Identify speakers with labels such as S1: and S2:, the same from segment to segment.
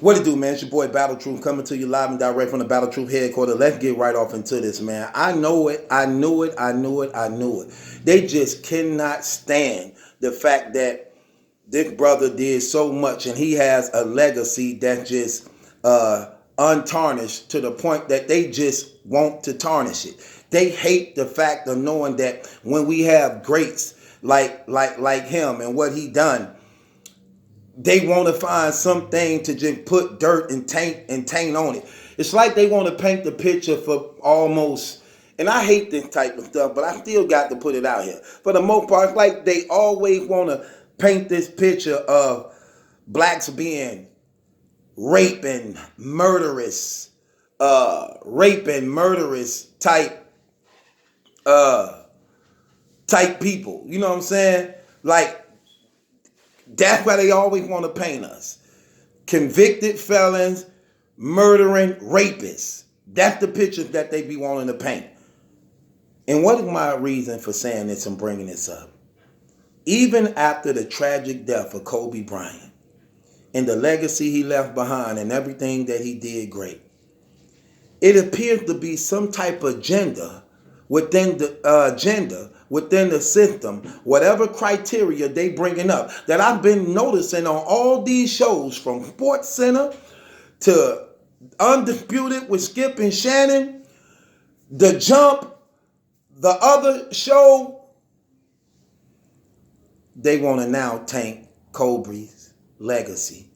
S1: What it do, man? It's your boy Battle Truth coming to you live and direct from the Battle Truth headquarters. Let's get right off into this, man. I know it. I knew it. I knew it. I knew it. They just cannot stand the fact that this brother did so much and he has a legacy that just untarnished to the point that they just want to tarnish it. They hate the fact of knowing that when we have greats like him and what he done, they want to find something to just put dirt and taint on it. It's like they want to paint the picture for almost, and I hate this type of stuff, but I still got to put it out here. For the most part, it's like they always want to paint this picture of blacks being raping, murderous type people. You know what I'm saying? Like, that's why they always want to paint us. Convicted felons, murdering rapists. That's the picture that they be wanting to paint. And what is my reason for saying this and bringing this up? Even after the tragic death of Kobe Bryant and the legacy he left behind and everything that he did great, it appears to be some type of agenda within the system, whatever criteria they bringing up, that I've been noticing on all these shows, from Sports Center to Undisputed with Skip and Shannon, The Jump, the other show, they want to now tank Kobe's legacy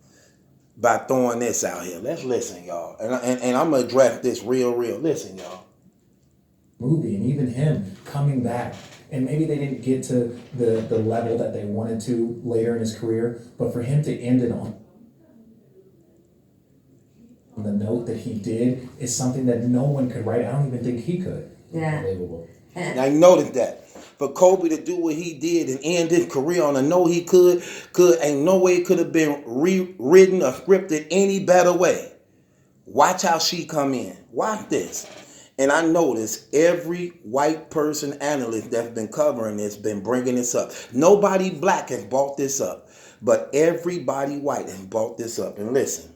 S1: by throwing this out here. Let's listen, y'all. And I'm going to address this real. Listen, y'all.
S2: Movie, and even him coming back, and maybe they didn't get to the level that they wanted to later in his career, but for him to end it on the note that he did is something that no one could write. I don't even think he could.
S3: Yeah.
S2: Unbelievable.
S1: Now you notice that. For Kobe to do what he did and end his career on a note he could, ain't no way it could have been rewritten or scripted any better way. Watch how she come in. Watch this. And I notice every white person analyst that's been covering this been bringing this up. Nobody black has brought this up, but everybody white has brought this up. And listen.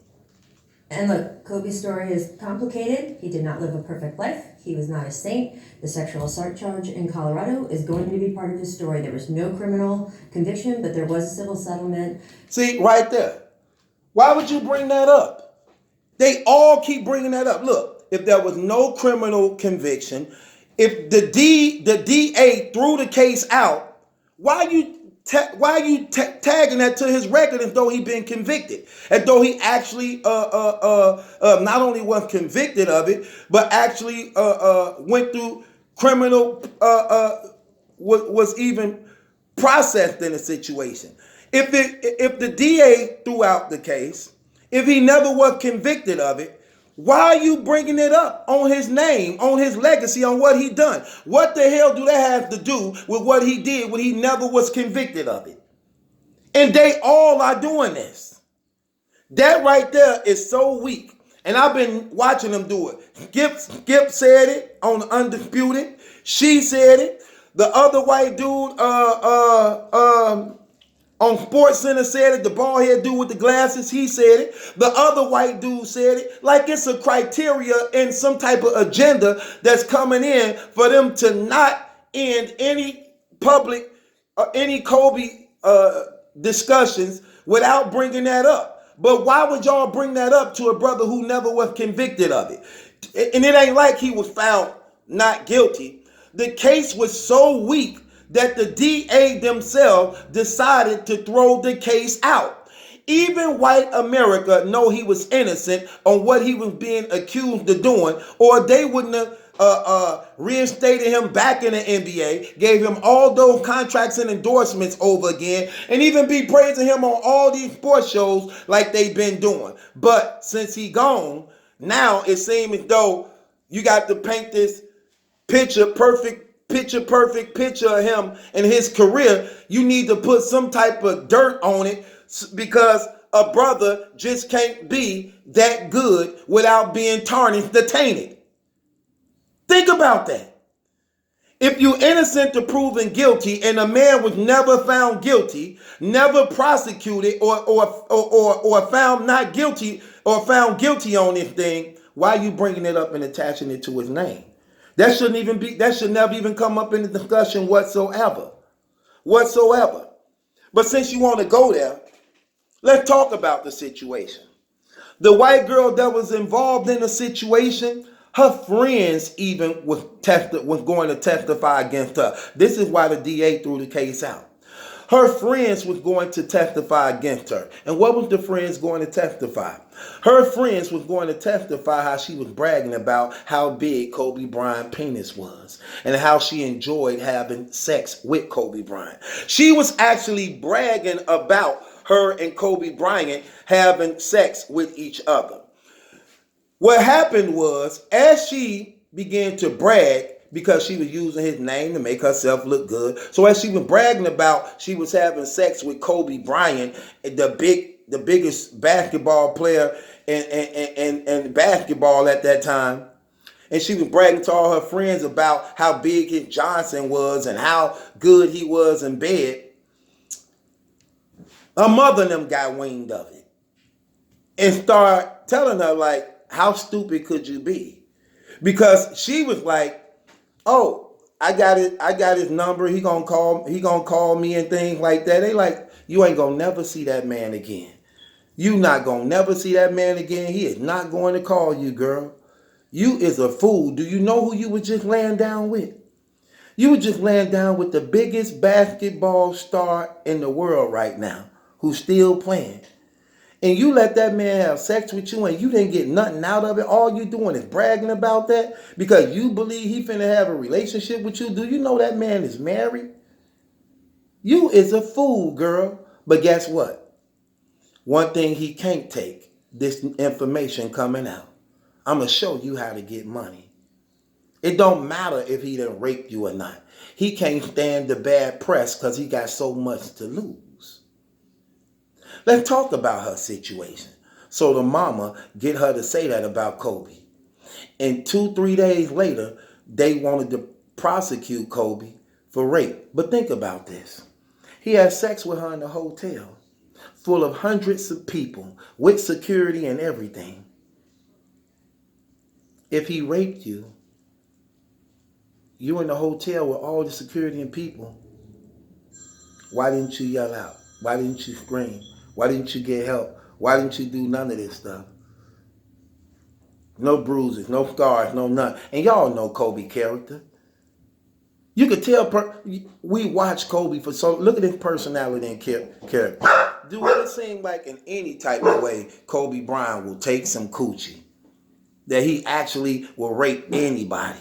S3: And look, Kobe's story is complicated. He did not live a perfect life. He was not a saint. The sexual assault charge in Colorado is going to be part of his story. There was no criminal conviction, but there was a civil settlement.
S1: See, right there. Why would you bring that up? They all keep bringing that up. Look. If there was no criminal conviction, if the DA threw the case out, why are you tagging that to his record as though he been convicted, as though he actually not only was convicted of it, but actually went through criminal was even processed in the situation. If the DA threw out the case, if he never was convicted of it, why are you bringing it up on his name, on his legacy, on what he done? What the hell do that have to do with what he did when he never was convicted of it? And they all are doing this. That right there is so weak. And I've been watching them do it. Skip said it on Undisputed. She said it. The other white dude on Sports Center said it. The bald head dude with the glasses, he said it. The other white dude said it. Like it's a criteria and some type of agenda that's coming in for them to not end any public or any Kobe discussions without bringing that up. But why would y'all bring that up to a brother who never was convicted of it? And it ain't like he was found not guilty. The case was so weak that the DA themselves decided to throw the case out. Even white America know he was innocent on what he was being accused of doing, or they wouldn't have reinstated him back in the NBA, gave him all those contracts and endorsements over again, and even be praising him on all these sports shows like they've been doing. But since he gone, now it seems as though you got to paint this picture perfect picture of him and his career. You need to put some type of dirt on it because a brother just can't be that good without being tarnished or tainted. Think about that. If you innocent to proven guilty and a man was never found guilty, never prosecuted or found not guilty or found guilty on this thing, why are you bringing it up and attaching it to his name? That should never even come up in the discussion whatsoever. Whatsoever. But since you want to go there, let's talk about the situation. The white girl that was involved in the situation, her friends even was going to testify against her. This is why the DA threw the case out. Her friends was going to testify against her. And what was the friends going to testify? Her friends was going to testify how she was bragging about how big Kobe Bryant's penis was and how she enjoyed having sex with Kobe Bryant. She was actually bragging about her and Kobe Bryant having sex with each other. What happened was, as she began to brag, because she was using his name to make herself look good. So as she was bragging about she was having sex with Kobe Bryant, the biggest basketball player in basketball at that time, and she was bragging to all her friends about how big his Johnson was and how good he was in bed, her mother and them got wind of it and started telling her, like, how stupid could you be? Because she was like, oh, I got his number. He gonna call me and things like that. They like, you ain't gonna never see that man again. You not gonna never see that man again. He is not going to call you, girl. You is a fool. Do you know who you were just laying down with? You were just laying down with the biggest basketball star in the world right now, who's still playing. And you let that man have sex with you and you didn't get nothing out of it. All you doing is bragging about that because you believe he finna have a relationship with you. Do you know that man is married? You is a fool, girl. But guess what? One thing he can't take, this information coming out. I'm going to show you how to get money. It don't matter if he done raped you or not. He can't stand the bad press because he got so much to lose. Let's talk about her situation. So the mama get her to say that about Kobe. And 2-3 days later, they wanted to prosecute Kobe for rape. But think about this. He had sex with her in the hotel, full of hundreds of people, with security and everything. If he raped you, you in the hotel with all the security and people, why didn't you yell out? Why didn't you scream? Why didn't you get help? Why didn't you do none of this stuff? No bruises, no scars, no none. And y'all know Kobe character. You could tell, we watch Kobe for so, look at his personality and character. Do it seem like in any type of way, Kobe Bryant will take some coochie? That he actually will rape anybody?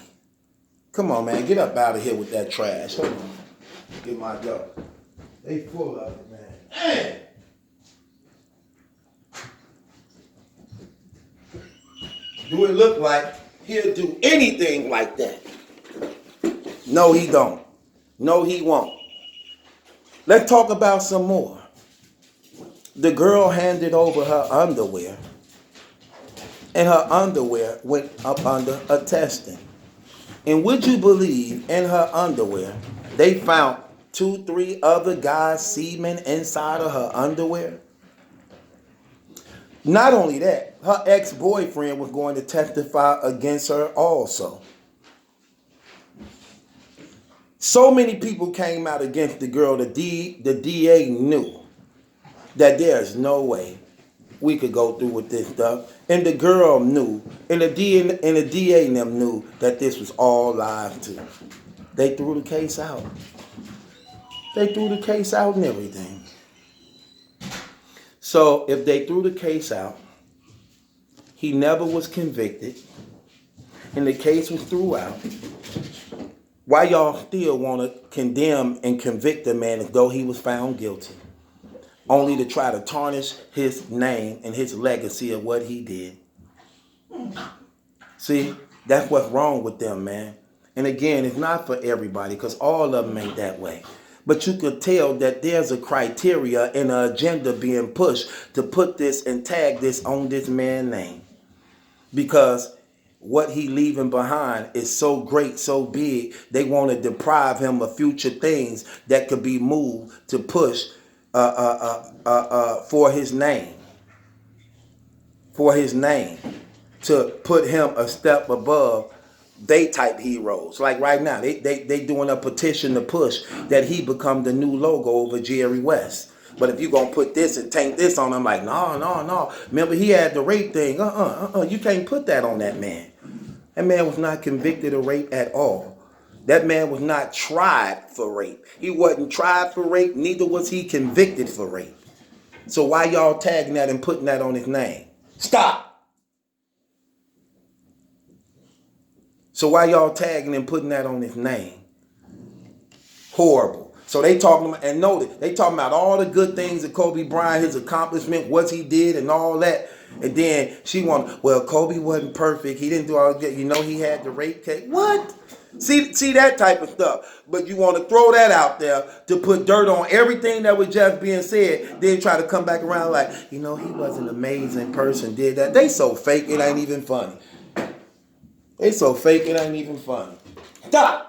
S1: Come on, man, get up out of here with that trash. Hold on. Get my dog. They full of it, man. Man! Do it look like he'll do anything like that? No, he don't. No, he won't. Let's talk about some more. The girl handed over her underwear, and her underwear went up under a testing. And would you believe, in her underwear, they found 2-3 other guys' semen inside of her underwear? Not only that, her ex-boyfriend was going to testify against her also. So many people came out against the girl. The DA knew that there's no way we could go through with this stuff. And the girl knew, and the DA and them knew that this was all lies too. They threw the case out. They threw the case out and everything. So if they threw the case out, he never was convicted, and the case was threw out, why y'all still want to condemn and convict a man as though he was found guilty, only to try to tarnish his name and his legacy of what he did? See, that's what's wrong with them, man. And again, it's not for everybody, because all of them ain't that way. But you could tell that there's a criteria and an agenda being pushed to put this and tag this on this man's name. Because what he leaving behind is so great, so big, they want to deprive him of future things that could be moved to push for his name. For his name. To put him a step above they type heroes. Like right now, they doing a petition to push that he become the new logo over Jerry West. But if you gonna put this and taint this on him, like, no. Remember, he had the rape thing. You can't put that on that man. That man was not convicted of rape at all. That man was not tried for rape. He wasn't tried for rape, neither was he convicted for rape. So why y'all tagging that and putting that on his name? Stop. So why y'all tagging and putting that on his name? Horrible. So they talking about, and notice, they talking about all the good things of Kobe Bryant, his accomplishment, what he did and all that. And then she wanted, well, Kobe wasn't perfect. He didn't do all that. You know, he had the rape case. What? See that type of stuff. But you want to throw that out there to put dirt on everything that was just being said. Then try to come back around like, you know, he was an amazing person, did that. They so fake, it ain't even funny. They so fake, it ain't even funny. Stop!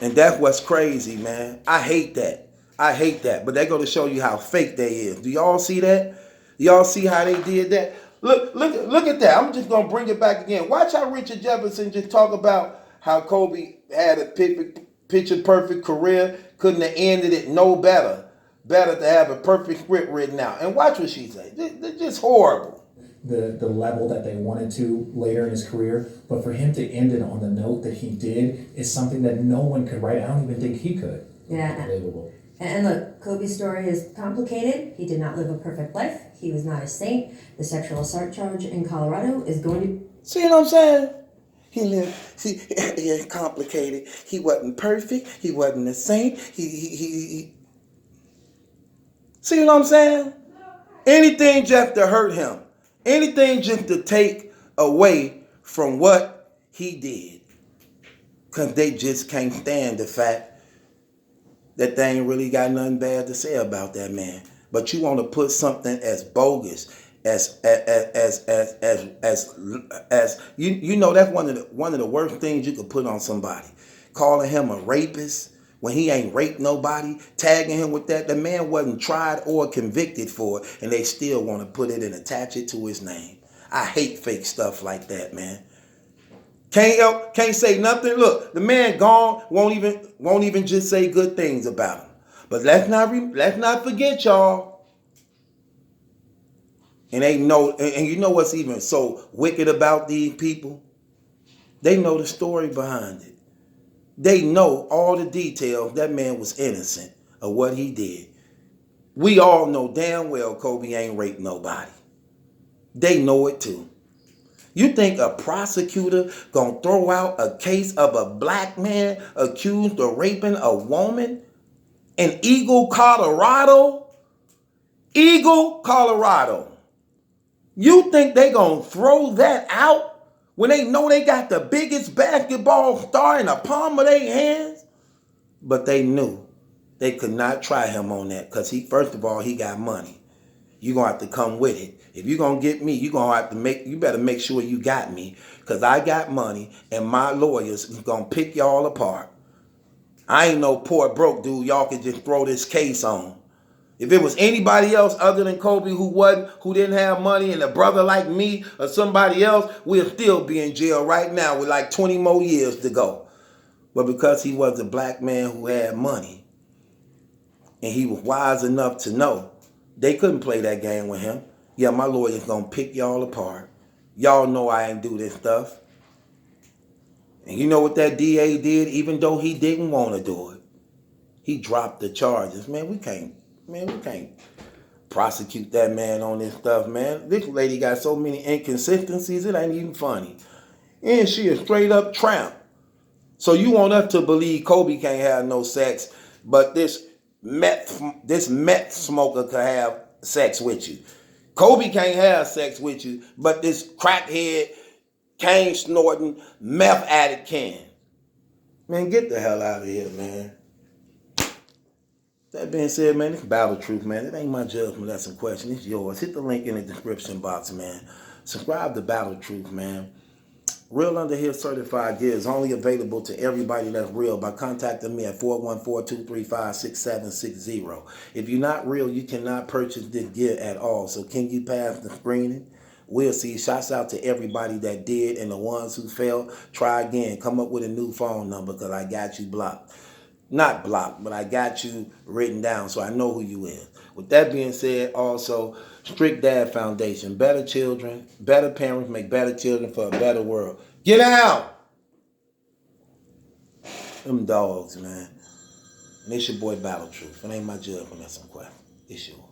S1: And that's what's crazy, man. I hate that. But they go to show you how fake they is. Do y'all see that? Y'all see how they did that? Look at that. I'm just going to bring it back again. Watch how Richard Jefferson just talk about how Kobe had a picture perfect career. Couldn't have ended it no better. Better to have a perfect script written out. And watch what she say. They're just horrible.
S2: The level that they wanted to later in his career, but for him to end it on the note that he did is something that no one could write. I don't even think he could.
S3: Yeah.
S2: Unbelievable.
S3: And look, Kobe's story is complicated. He did not live a perfect life. He was not a saint. The sexual assault charge in Colorado is going to...
S1: See what I'm saying? He complicated. He wasn't perfect. He wasn't a saint. He. See what I'm saying? Anything just to hurt him. Anything just to take away from what he did. Because they just can't stand the fact that they ain't really got nothing bad to say about that man. But you want to put something as bogus as you know, that's one of the worst things you could put on somebody. Calling him a rapist when he ain't raped nobody, tagging him with that. The man wasn't tried or convicted for it, and they still want to put it and attach it to his name. I hate fake stuff like that, man. Can't say nothing. Look, the man gone, won't even just say good things about him. But let's not forget, y'all. And you know what's even so wicked about these people? They know the story behind it. They know all the details. That man was innocent of what he did. We all know damn well Kobe ain't raped nobody. They know it too. You think a prosecutor gonna throw out a case of a black man accused of raping a woman in Eagle, Colorado? Eagle, Colorado. You think they gonna throw that out when they know they got the biggest basketball star in the palm of their hands? But they knew they could not try him on that because first of all, he got money. You're going to have to come with it. If you're going to get me, you better make sure you got me because I got money and my lawyers is going to pick y'all apart. I ain't no poor broke dude y'all can just throw this case on. If it was anybody else other than Kobe who didn't have money and a brother like me or somebody else, we'll still be in jail right now with like 20 more years to go. But because he was a black man who had money and he was wise enough to know they couldn't play that game with him. Yeah, my lawyer's gonna pick y'all apart. Y'all know I ain't do this stuff. And you know what that DA did, even though he didn't want to do it? He dropped the charges. Man, we can't prosecute that man on this stuff, man. This lady got so many inconsistencies, it ain't even funny. And she a straight up tramp. So you want us to believe Kobe can't have no sex, but this meth smoker could have sex with you. Kobe can't have sex with you, but this crackhead, cane snorting, meth addict can. Man, get the hell out of here, man. That being said, man, it's Battle Truth, man. It ain't my judgment lesson question. It's yours. Hit the link in the description box, man. Subscribe to Battle Truth, man. Real Under Here Certified Gear is only available to everybody that's real by contacting me at 414-235-6760. If you're not real, you cannot purchase this gear at all. So can you pass the screening? We'll see. Shouts out to everybody that did, and the ones who failed, try again. Come up with a new phone number because I got you blocked. Not blocked, but I got you written down so I know who you is. With that being said, also, Strict Dad Foundation. Better children, better parents make better children for a better world. Get out! Them dogs, man. And it's your boy Battle Truth. It ain't my judgment, that's some question. It's yours.